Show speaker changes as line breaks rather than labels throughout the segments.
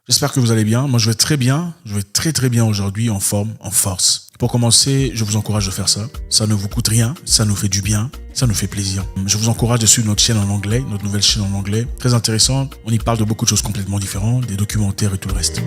J'espère que vous allez bien. Moi, je vais très bien. Je vais très très bien aujourd'hui, en forme, en force. Pour commencer, je vous encourage de faire ça. Ça ne vous coûte rien. Ça nous fait du bien. Ça nous fait plaisir. Je vous encourage de suivre notre chaîne en anglais, notre nouvelle chaîne en anglais. Très intéressante. On y parle de beaucoup de choses complètement différentes, des documentaires et tout le reste.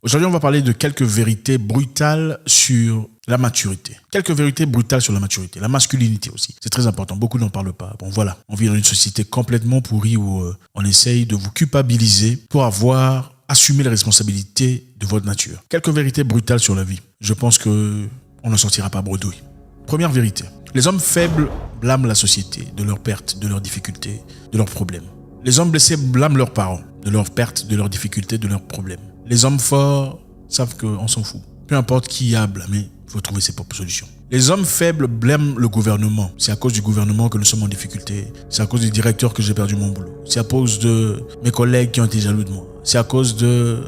Aujourd'hui, on va parler de quelques vérités brutales sur la maturité. Quelques vérités brutales sur la maturité. La masculinité aussi. C'est très important. Beaucoup n'en parlent pas. Bon, voilà. On vit dans une société complètement pourrie où on essaye de vous culpabiliser pour avoir assumé les responsabilités de votre nature. Quelques vérités brutales sur la vie. Je pense que on ne sortira pas bredouille. Première vérité. Les hommes faibles blâment la société de leurs pertes, de leurs difficultés, de leurs problèmes. Les hommes blessés blâment leurs parents de leurs pertes, de leurs difficultés, de leurs problèmes. Les hommes forts savent qu'on s'en fout. Peu importe qui a blâmé, il faut trouver ses propres solutions. Les hommes faibles blâment le gouvernement. C'est à cause du gouvernement que nous sommes en difficulté. C'est à cause du directeur que j'ai perdu mon boulot. C'est à cause de mes collègues qui ont été jaloux de moi. C'est à cause de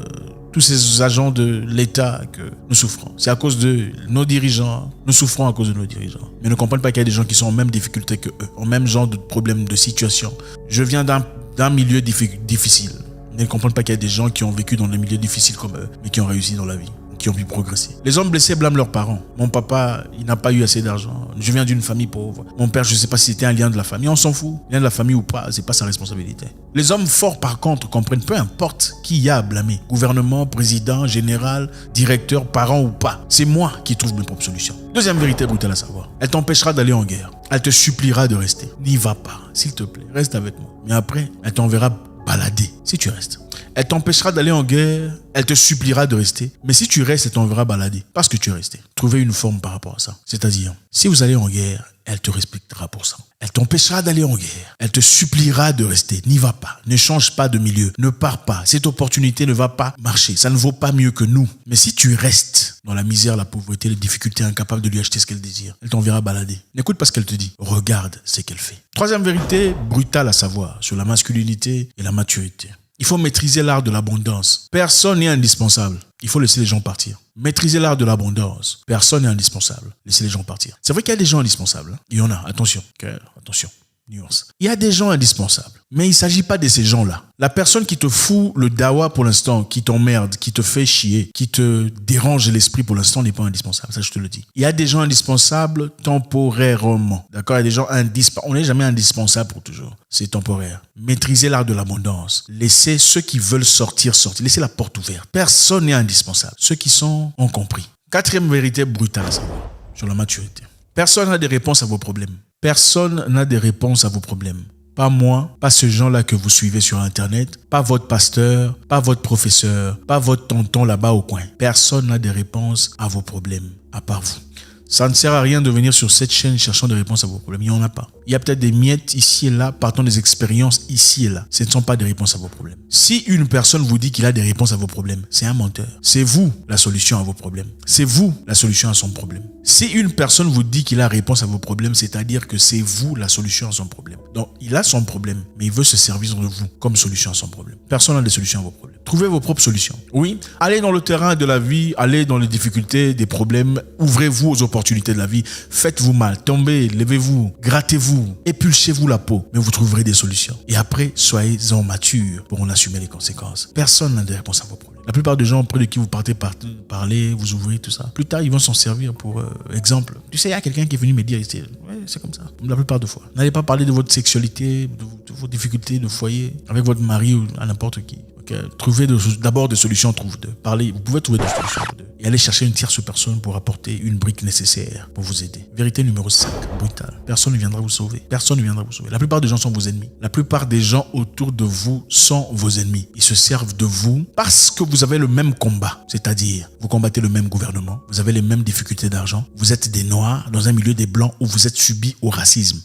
tous ces agents de l'État que nous souffrons. C'est à cause de nos dirigeants. Nous souffrons à cause de nos dirigeants. Mais ne comprennent pas qu'il y a des gens qui sont en même difficulté que eux, en même genre de problème, de situation. Je viens d'un milieu difficile. Ils ne comprennent pas qu'il y a des gens qui ont vécu dans des milieux difficiles comme eux, mais qui ont réussi dans la vie, qui ont pu progresser. Les hommes blessés blâment leurs parents. Mon papa, il n'a pas eu assez d'argent. Je viens d'une famille pauvre. Mon père, je ne sais pas si c'était un lien de la famille. On s'en fout. Lien de la famille ou pas, c'est pas sa responsabilité. Les hommes forts, par contre, comprennent peu importe qui y a à blâmer. Gouvernement, président, général, directeur, parent ou pas. C'est moi qui trouve mes propres solutions. Deuxième vérité brutale à savoir. Elle t'empêchera d'aller en guerre. Elle te suppliera de rester. N'y va pas, s'il te plaît. Reste avec moi. Mais après, elle t'enverra balader si tu restes. Elle t'empêchera d'aller en guerre, elle te suppliera de rester. Mais si tu restes, elle t'enverra balader parce que tu es resté. Trouvez une forme par rapport à ça. C'est-à-dire, si vous allez en guerre, elle te respectera pour ça. Elle t'empêchera d'aller en guerre. Elle te suppliera de rester. N'y va pas. Ne change pas de milieu. Ne pars pas. Cette opportunité ne va pas marcher. Ça ne vaut pas mieux que nous. Mais si tu restes dans la misère, la pauvreté, les difficultés, incapable de lui acheter ce qu'elle désire, elle t'enverra balader. N'écoute pas ce qu'elle te dit. Regarde ce qu'elle fait. Troisième vérité brutale à savoir sur la masculinité et la maturité. Il faut maîtriser l'art de l'abondance. Personne n'est indispensable. Il faut laisser les gens partir. Maîtriser l'art de l'abondance. Personne n'est indispensable. Laissez les gens partir. C'est vrai qu'il y a des gens indispensables. Il y en a. Attention. Attention. Nuance. Il y a des gens indispensables. Mais il ne s'agit pas de ces gens-là. La personne qui te fout le dawa pour l'instant, qui t'emmerde, qui te fait chier, qui te dérange l'esprit pour l'instant n'est pas indispensable. Ça, je te le dis. Il y a des gens indispensables temporairement. D'accord? Il y a des gens indispensables. On n'est jamais indispensable pour toujours. C'est temporaire. Maîtrisez l'art de l'abondance. Laissez ceux qui veulent sortir. Laissez la porte ouverte. Personne n'est indispensable. Ceux qui sont ont compris. Quatrième vérité brutale à savoir sur la maturité. Personne n'a des réponses à vos problèmes. Personne n'a des réponses à vos problèmes. Pas moi, pas ce gens-là que vous suivez sur Internet, pas votre pasteur, pas votre professeur, pas votre tonton là-bas au coin. Personne n'a des réponses à vos problèmes, à part vous. Ça ne sert à rien de venir sur cette chaîne cherchant des réponses à vos problèmes. Il n'y en a pas. Il y a peut-être des miettes ici et là, partant des expériences ici et là. Ce ne sont pas des réponses à vos problèmes. Si une personne vous dit qu'il a des réponses à vos problèmes, c'est un menteur. C'est vous la solution à vos problèmes. C'est vous la solution à son problème. Si une personne vous dit qu'il a réponse à vos problèmes, c'est-à-dire que c'est vous la solution à son problème. Donc, il a son problème, mais il veut se servir de vous comme solution à son problème. Personne n'a des solutions à vos problèmes. Trouvez vos propres solutions. Oui, allez dans le terrain de la vie, allez dans les difficultés, des problèmes, ouvrez-vous aux opportunités de la vie, faites-vous mal, tombez, levez-vous, grattez-vous, épulchez-vous la peau, mais vous trouverez des solutions. Et après, soyez-en matures pour en assumer les conséquences. Personne n'a de réponse à vos problèmes. La plupart des gens près de qui vous partez parler, vous ouvrez, tout ça, plus tard, ils vont s'en servir pour exemple. Tu sais, il y a quelqu'un qui est venu me dire, ouais, c'est comme ça, la plupart des fois. N'allez pas parler de votre sexualité, de vos difficultés de foyer, avec votre mari ou à n'importe qui. Okay. Trouvez d'abord des solutions, vous pouvez trouver des solutions et aller chercher une tierce personne pour apporter une brique nécessaire pour vous aider. Vérité numéro 5, brutale. Personne ne viendra vous sauver. Personne ne viendra vous sauver. La plupart des gens sont vos ennemis. La plupart des gens autour de vous sont vos ennemis. Ils se servent de vous parce que vous avez le même combat. C'est-à-dire, vous combattez le même gouvernement, vous avez les mêmes difficultés d'argent, vous êtes des noirs dans un milieu des blancs où vous êtes soumis au racisme.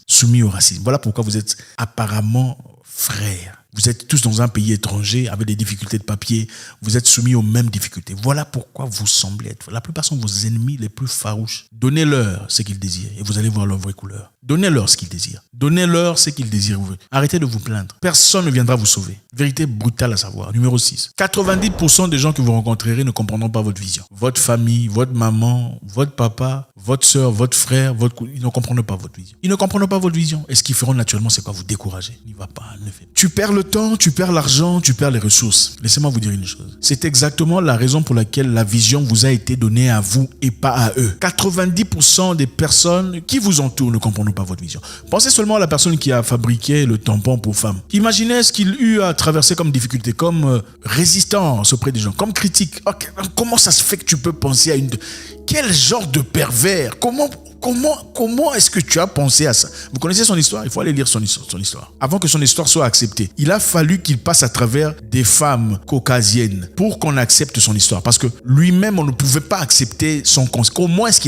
Voilà pourquoi vous êtes apparemment frères. Vous êtes tous dans un pays étranger avec des difficultés de papier. Vous êtes soumis aux mêmes difficultés. Voilà pourquoi vous semblez être. La plupart sont vos ennemis les plus farouches. Donnez-leur ce qu'ils désirent et vous allez voir leur vraie couleur. Donnez-leur ce qu'ils désirent. Donnez-leur ce qu'ils désirent. Arrêtez de vous plaindre. Personne ne viendra vous sauver. Vérité brutale à savoir. Numéro 6. 90% des gens que vous rencontrerez ne comprendront pas votre vision. Votre famille, votre maman, votre papa, votre soeur, votre frère, ils ne comprendront pas votre vision. Ils ne comprendront pas votre vision. Et ce qu'ils feront naturellement, c'est quoi? Vous décourager. N'y va pas, ne fais pas. Tu perds le temps, tu perds l'argent, tu perds les ressources. Laissez-moi vous dire une chose. C'est exactement la raison pour laquelle la vision vous a été donnée à vous et pas à eux. 90% des personnes qui vous entourent ne comprendront pas votre vision. Pensez seulement à la personne qui a fabriqué le tampon pour femmes. Imaginez ce qu'il eut à traverser comme difficulté, comme résistance auprès des gens, comme critique. Okay, comment ça se fait que tu peux penser à une... Quel genre de pervers? Comment est-ce que tu as pensé à ça? Vous connaissez son histoire? Il faut aller lire son histoire. Avant que son histoire soit acceptée, il a fallu qu'il passe à travers des femmes caucasiennes pour qu'on accepte son histoire. Parce que lui-même, on ne pouvait pas accepter son conseil. Comment est-ce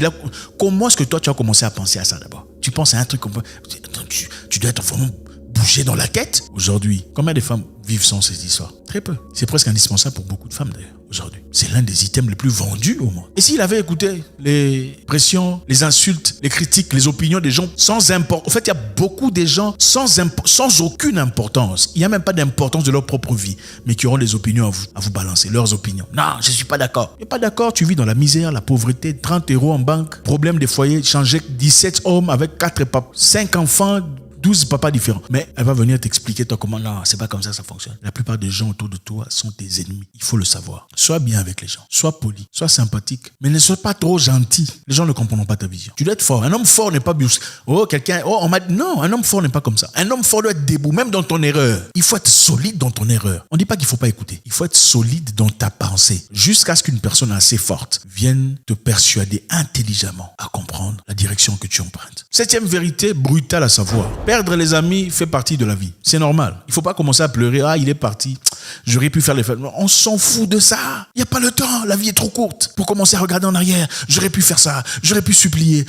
que toi, tu as commencé à penser à ça d'abord? Tu penses à un truc comme... Tu dois être vraiment bougé dans la tête. Aujourd'hui, combien de femmes vivent sans cette histoire? Très peu. C'est presque indispensable pour beaucoup de femmes d'ailleurs, aujourd'hui. C'est l'un des items les plus vendus au monde. Et s'il avait écouté les pressions, les insultes, les critiques, les opinions des gens sans importance. En fait, il y a beaucoup de gens sans aucune importance. Il n'y a même pas d'importance de leur propre vie, mais qui auront des opinions à vous balancer, leurs opinions. Non, je ne suis pas d'accord. Tu n'es pas d'accord, tu vis dans la misère, la pauvreté, 30 € en banque, problème des foyers, changer 17 hommes avec 4 papes, 5 enfants, 12 papas différents. Mais elle va venir t'expliquer toi comment, non, c'est pas comme ça fonctionne. La plupart des gens autour de toi sont tes ennemis. Il faut le savoir. Sois bien avec les gens. Sois poli. Sois sympathique. Mais ne sois pas trop gentil. Les gens ne comprendront pas ta vision. Tu dois être fort. Un homme fort n'est pas non, un homme fort n'est pas comme ça. Un homme fort doit être debout, même dans ton erreur. Il faut être solide dans ton erreur. On ne dit pas qu'il faut pas écouter. Il faut être solide dans ta pensée. Jusqu'à ce qu'une personne assez forte vienne te persuader intelligemment à comprendre la direction que tu empruntes. 7e vérité brutale à savoir. Perdre les amis fait partie de la vie. C'est normal. Il ne faut pas commencer à pleurer. Ah, il est parti. J'aurais pu faire les fêtes. On s'en fout de ça. Il n'y a pas le temps. La vie est trop courte pour commencer à regarder en arrière. J'aurais pu faire ça. J'aurais pu supplier.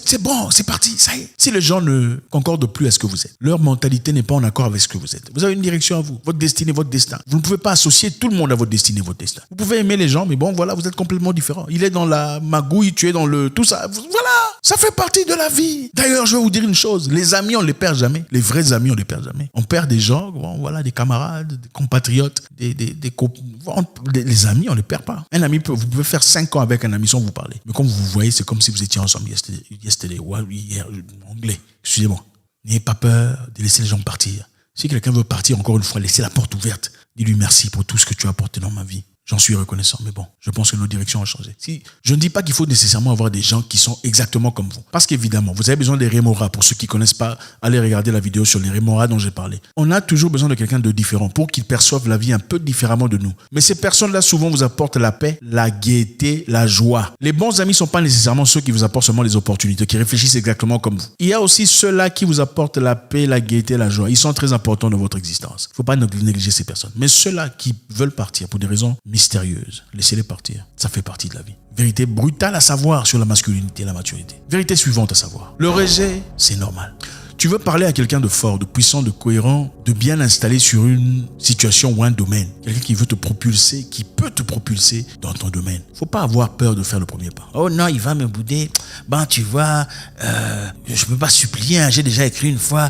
C'est bon. C'est parti. Ça y est. Si les gens ne concordent plus à ce que vous êtes, leur mentalité n'est pas en accord avec ce que vous êtes. Vous avez une direction à vous. Votre destinée, votre destin. Vous ne pouvez pas associer tout le monde à votre destinée, votre destin. Vous pouvez aimer les gens, mais bon, voilà, vous êtes complètement différents. Il est dans la magouille, tu es dans le... Tout ça. Voilà. Ça fait partie de la vie. D'ailleurs, je vais vous dire une chose. Les amis, on ne les perd jamais. Les vrais amis, on ne les perd jamais. On perd des gens, bon, voilà, des camarades, des compatriotes, les amis, on ne les perd pas. Un ami, vous pouvez faire 5 ans avec un ami sans vous parler. Mais comme vous voyez, c'est comme si vous étiez ensemble yesterday, hier, anglais. Excusez-moi. N'ayez pas peur de laisser les gens partir. Si quelqu'un veut partir, encore une fois, laissez la porte ouverte. Dis-lui merci pour tout ce que tu as apporté dans ma vie. J'en suis reconnaissant, mais bon, je pense que nos directions ont changé. Je ne dis pas qu'il faut nécessairement avoir des gens qui sont exactement comme vous. Parce qu'évidemment, vous avez besoin des rémoras. Pour ceux qui ne connaissent pas, allez regarder la vidéo sur les rémoras dont j'ai parlé. On a toujours besoin de quelqu'un de différent pour qu'il perçoive la vie un peu différemment de nous. Mais ces personnes-là, souvent, vous apportent la paix, la gaieté, la joie. Les bons amis ne sont pas nécessairement ceux qui vous apportent seulement les opportunités, qui réfléchissent exactement comme vous. Il y a aussi ceux-là qui vous apportent la paix, la gaieté, la joie. Ils sont très importants dans votre existence. Il ne faut pas négliger ces personnes. Mais ceux-là qui veulent partir pour des raisons mystérieuses, laissez-les partir. Ça fait partie de la vie. Vérité brutale à savoir sur la masculinité et la maturité. Vérité suivante à savoir. Le rejet, c'est normal. Tu veux parler à quelqu'un de fort, de puissant, de cohérent, de bien installé sur une situation ou un domaine. Quelqu'un qui veut te propulser, qui peut te propulser dans ton domaine. Faut pas avoir peur de faire le premier pas. Oh non, il va me bouder. Ben tu vois, je peux pas supplier, hein, j'ai déjà écrit une fois.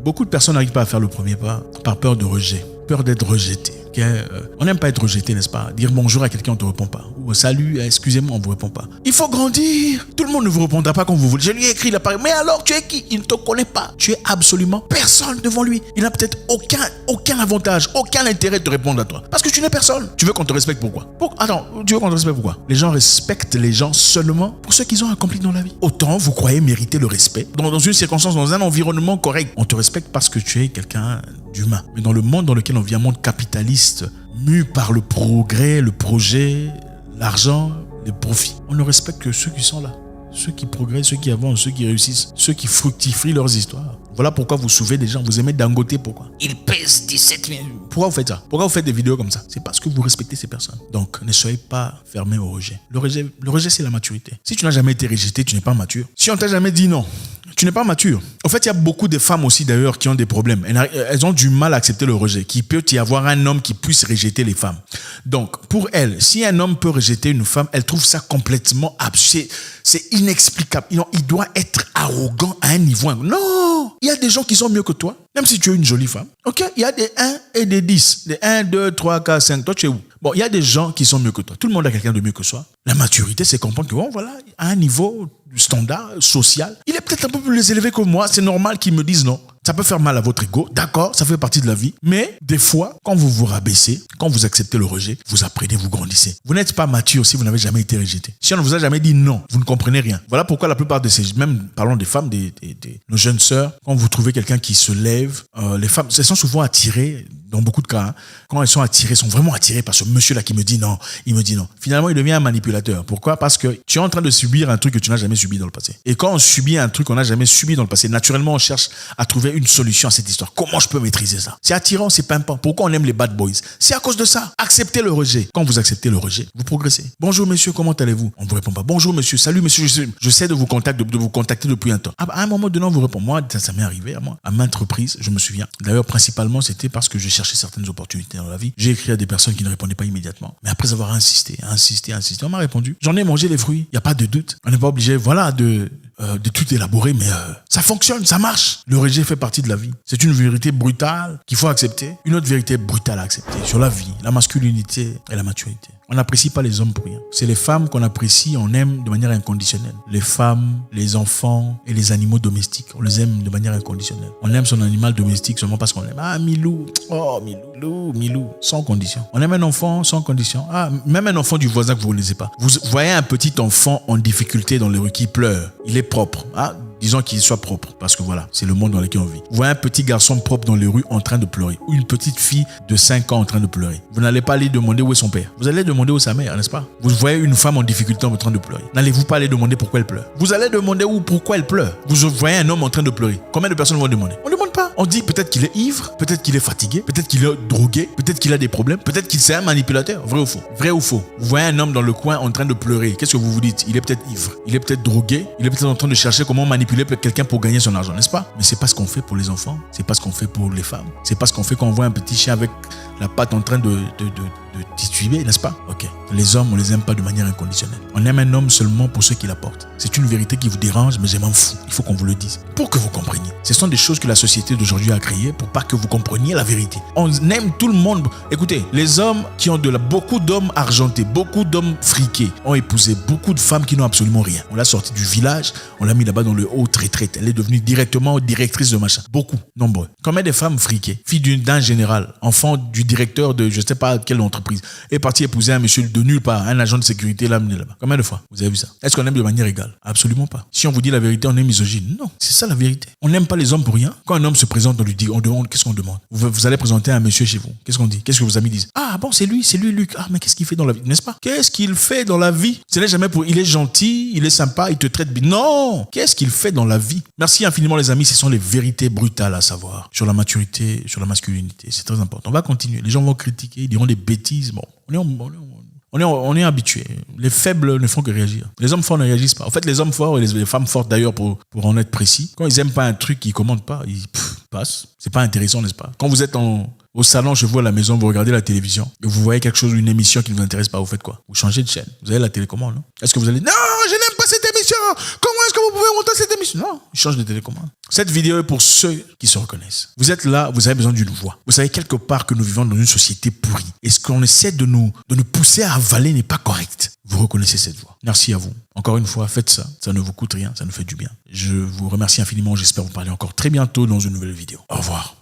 Beaucoup de personnes n'arrivent pas à faire le premier pas par peur de rejet, peur d'être rejeté. On n'aime pas être rejeté, n'est-ce pas? Dire bonjour à quelqu'un, on ne te répond pas. Ou salut, excusez-moi, on ne vous répond pas. Il faut grandir. Tout le monde ne vous répondra pas comme vous voulez. Je lui ai écrit, il a parlé. Mais alors, tu es qui? Il ne te connaît pas. Tu es absolument personne devant lui. Il n'a peut-être aucun avantage, aucun intérêt de te répondre à toi. Parce que tu n'es personne. Tu veux qu'on te respecte pourquoi? Attends, tu veux qu'on te respecte pourquoi? Les gens respectent les gens seulement pour ce qu'ils ont accompli dans la vie. Autant vous croyez mériter le respect dans une circonstance, dans un environnement correct. On te respecte parce que tu es quelqu'un d'humain. Mais dans le monde dans lequel on vit, un monde capitaliste, mu par le progrès, le projet, l'argent, les profits, on ne respecte que ceux qui sont là. Ceux qui progressent, ceux qui avancent, ceux qui réussissent, ceux qui fructifient leurs histoires. Voilà pourquoi vous sauvez des gens. Vous aimez Dangote, pourquoi? Il pèse 17 000. Pourquoi vous faites ça? Pourquoi vous faites des vidéos comme ça? C'est parce que vous respectez ces personnes. Donc, ne soyez pas fermés au rejet. Le rejet, c'est la maturité. Si tu n'as jamais été rejeté, tu n'es pas mature. Si on t'a jamais dit non, Tu n'es pas mature. En fait, il y a beaucoup de femmes aussi d'ailleurs qui ont des problèmes. Elles ont du mal à accepter le rejet. Qu'il peut y avoir un homme qui puisse rejeter les femmes. Donc, pour elles, si un homme peut rejeter une femme, elle trouve ça complètement absurde. C'est inexplicable. Il doit être arrogant à un niveau. Non! Il y a des gens qui sont mieux que toi. Même si tu es une jolie femme. Ok? Il y a des 1 et des 10. Des 1, 2, 3, 4, 5. Toi, tu es où? Bon, il y a des gens qui sont mieux que toi. Tout le monde a quelqu'un de mieux que soi. La maturité, c'est comprendre que, bon, voilà, à un niveau standard, social, il est peut-être un peu plus élevé que moi. C'est normal qu'ils me disent non. Ça peut faire mal à votre ego, d'accord, ça fait partie de la vie. Mais des fois, quand vous vous rabaissez, quand vous acceptez le rejet, vous apprenez, vous grandissez. Vous n'êtes pas mature si vous n'avez jamais été rejeté. Si on ne vous a jamais dit non, vous ne comprenez rien. Voilà pourquoi la plupart de ces, même parlons des femmes, nos jeunes sœurs, quand vous trouvez quelqu'un qui se lève, les femmes, elles sont souvent attirées, dans beaucoup de cas, hein, quand elles sont attirées, sont vraiment attirées par ce monsieur-là qui me dit non, il me dit non. Finalement, il devient un manipulateur. Pourquoi? Parce que tu es en train de subir un truc que tu n'as jamais subi dans le passé. Et quand on subit un truc qu'on n'a jamais subi dans le passé, naturellement, on cherche à trouver une solution à cette histoire. Comment je peux maîtriser ça? C'est attirant, c'est pimpant. Pourquoi on aime les bad boys? C'est à cause de ça. Acceptez le rejet. Quand vous acceptez le rejet, vous progressez. Bonjour monsieur, comment allez-vous? On ne vous répond pas. Bonjour monsieur, salut monsieur, j'essaie de vous contacter depuis un temps. À un moment donné, on vous répond. Moi, ça m'est arrivé à moi, à maintes reprises, je me souviens. D'ailleurs, principalement, c'était parce que je cherchais certaines opportunités dans la vie. J'ai écrit à des personnes qui ne répondaient pas immédiatement. Mais après avoir insisté, on m'a répondu. J'en ai mangé les fruits. Il n'y a pas de doute. On n'est pas obligé, voilà, de tout élaborer, mais ça fonctionne, ça marche. Le rejet fait partie de la vie. C'est une vérité brutale qu'il faut accepter. Une autre vérité brutale à accepter sur la vie, la masculinité et la maturité. On n'apprécie pas les hommes pour rien. C'est les femmes qu'on apprécie, on aime de manière inconditionnelle. Les femmes, les enfants et les animaux domestiques, on les aime de manière inconditionnelle. On aime son animal domestique seulement parce qu'on l'aime. Ah, Milou, oh Milou, sans condition. On aime un enfant sans condition. Ah, même un enfant du voisin que vous ne connaissez pas. Vous voyez un petit enfant en difficulté dans les rues qui pleure. Il est propre. Ah, disons qu'il soit propre, parce que voilà, c'est le monde dans lequel on vit. Vous voyez un petit garçon propre dans les rues en train de pleurer, ou une petite fille de 5 ans en train de pleurer. Vous n'allez pas aller demander où est son père. Vous allez demander où est sa mère, n'est-ce pas? Vous voyez une femme en difficulté en train de pleurer. N'allez-vous pas aller demander pourquoi elle pleure? Vous allez demander pourquoi elle pleure. Vous voyez un homme en train de pleurer. Combien de personnes vont demander? On ne demande pas. On dit peut-être qu'il est ivre, peut-être qu'il est fatigué, peut-être qu'il est drogué, peut-être qu'il a des problèmes, peut-être qu'il c'est un manipulateur. Vrai ou faux? Vrai ou faux? Vous voyez un homme dans le coin en train de pleurer. Qu'est-ce que vous vous dites? Il est peut-être ivre, il est peut-être drogué, il est peut-être en train de chercher comment manipuler quelqu'un pour gagner son argent, n'est-ce pas? Mais c'est pas ce qu'on fait pour les enfants, c'est pas ce qu'on fait pour les femmes, c'est pas ce qu'on fait quand on voit un petit chien avec la patte en train de tituber, n'est-ce pas? Ok. Les hommes, on les aime pas de manière inconditionnelle. On aime un homme seulement pour ce qu'il apporte. C'est une vérité qui vous dérange, mais je m'en fous. Il faut qu'on vous le dise. Pour que vous compreniez. Ce sont des choses que la société d'aujourd'hui a créées pour pas que vous compreniez la vérité. On aime tout le monde. Écoutez, les hommes qui ont beaucoup d'hommes argentés, beaucoup d'hommes friqués, ont épousé beaucoup de femmes qui n'ont absolument rien. On l'a sortie du village, on l'a mis là-bas dans le haut retraite. Elle est devenue directement directrice de machin. Beaucoup, nombreux. Combien de femmes friquées, filles d'un général, enfant du directeur de je sais pas quelle entreprise, est parti épouser un monsieur de nulle part, un agent de sécurité l'a amené là-bas. Combien de fois vous avez vu ça? Est-ce qu'on aime de manière égale? Absolument pas. Si on vous dit la vérité, on est misogyne. Non, c'est ça la vérité. On n'aime pas les hommes pour rien. Quand un homme se présente, on lui dit, on demande, qu'est-ce qu'on demande? Vous allez présenter un monsieur chez vous. Qu'est-ce qu'on dit? Qu'est-ce que vos amis disent? Ah bon, c'est lui Luc. Ah mais qu'est-ce qu'il fait dans la vie? N'est-ce pas? Qu'est-ce qu'il fait dans la vie? Ce n'est jamais pour, il est gentil, il est sympa, il te traite bien. Non! Qu'est-ce qu'il fait dans la vie? Merci infiniment les amis, ce sont les vérités brutales à savoir sur la maturité, sur la masculinité. C'est très important. On va continuer. Les gens vont critiquer, ils diront des bêtises. Bon, on est habitué. Les faibles ne font que réagir. Les hommes forts ne réagissent pas. En fait, les hommes forts et les femmes fortes d'ailleurs, pour en être précis, quand ils aiment pas un truc, ils commandent pas, ils passent. C'est pas intéressant, n'est-ce pas? Quand vous êtes au salon, chez vous à la maison, vous regardez la télévision et vous voyez quelque chose, une émission qui ne vous intéresse pas, vous faites quoi? Vous changez de chaîne. Vous avez la télécommande, non? Est-ce que vous allez non, je n'aime pas cette émission. Comment est-ce que vous pouvez monter cette émission? Non, je change de télécommande. Cette vidéo est pour ceux qui se reconnaissent. Vous êtes là, vous avez besoin d'une voix. Vous savez quelque part que nous vivons dans une société pourrie. Et ce qu'on essaie de nous pousser à avaler n'est pas correct. Vous reconnaissez cette voix. Merci à vous. Encore une fois, faites ça. Ça ne vous coûte rien, ça nous fait du bien. Je vous remercie infiniment. J'espère vous parler encore très bientôt dans une nouvelle vidéo. Au revoir.